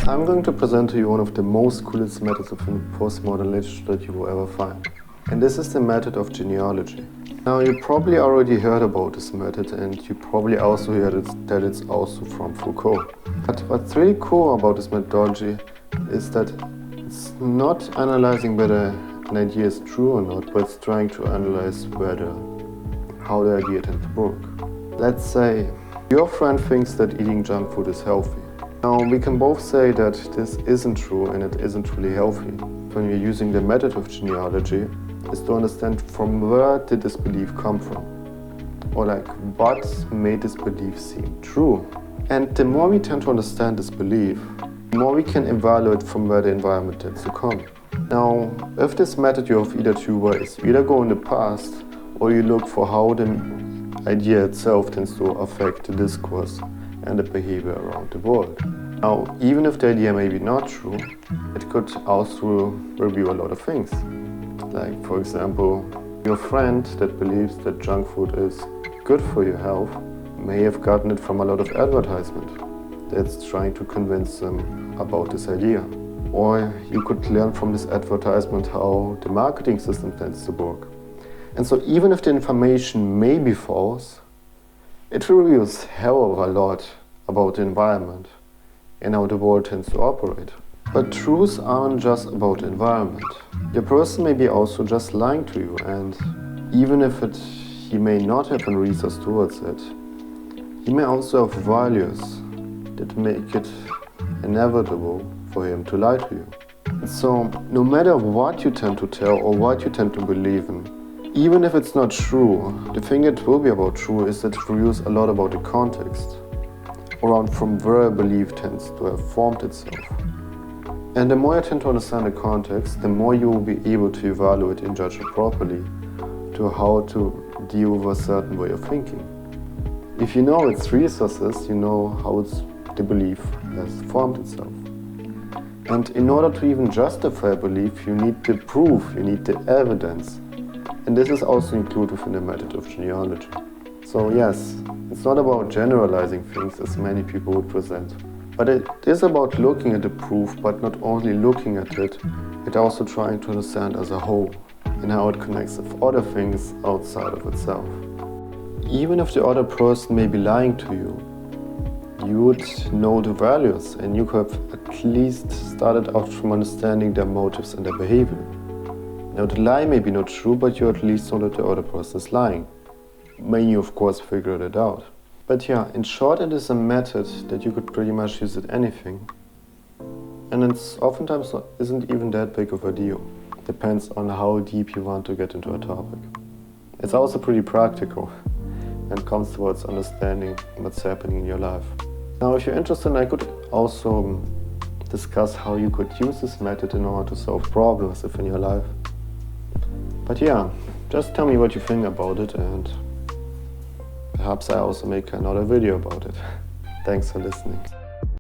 I'm going to present to you one of the most coolest methods of postmodern literature that you will ever find. And this is the method of genealogy. Now, you probably already heard about this method, and you probably also heard that it's also from Foucault. But what's really cool about this methodology is that it's not analyzing whether an idea is true or not, but it's trying to analyze how the idea tends to work. Let's say your friend thinks that eating junk food is healthy. Now, we can both say that this isn't true and it isn't really healthy. When you're using the method of genealogy, is to understand from where did this belief come from? Or what made this belief seem true? And the more we tend to understand this belief, the more we can evaluate from where the environment tends to come. Now, with this method, you have either two ways. You either go in the past, or you look for how the idea itself tends to affect the discourse and the behavior around the world. Now, even if the idea may be not true, it could also reveal a lot of things. Like, for example, your friend that believes that junk food is good for your health may have gotten it from a lot of advertisement that's trying to convince them about this idea. Or you could learn from this advertisement how the marketing system tends to work. And so even if the information may be false, it reveals hell of a lot about the environment and how the world tends to operate. But truths aren't just about the environment. The person may be also just lying to you, and even if he may not have a resource towards it, he may also have values that make it inevitable for him to lie to you. And so, no matter what you tend to tell or what you tend to believe in, even if it's not true, the thing that will be about true is that it reveals a lot about the context around from where a belief tends to have formed itself. And the more you tend to understand the context, the more you will be able to evaluate and judge it properly to how to deal with a certain way of thinking. If you know its resources, you know how the belief has formed itself. And in order to even justify a belief, you need the proof, you need the evidence. And this is also included within the method of genealogy. So yes, it's not about generalizing things as many people would present. But it is about looking at the proof, but not only looking at it, but also trying to understand as a whole and how it connects with other things outside of itself. Even if the other person may be lying to you, you would know the values and you could have at least started out from understanding their motives and their behavior. Now, the lie may be not true, but you at least know that the other person is lying. When you, of course, figured it out. But yeah, in short, it is a method that you could pretty much use at anything. And it's oftentimes isn't even that big of a deal. Depends on how deep you want to get into a topic. It's also pretty practical and comes towards understanding what's happening in your life. Now, if you're interested, I could also discuss how you could use this method in order to solve problems within your life. But yeah, just tell me what you think about it, and perhaps I also make another video about it. Thanks for listening.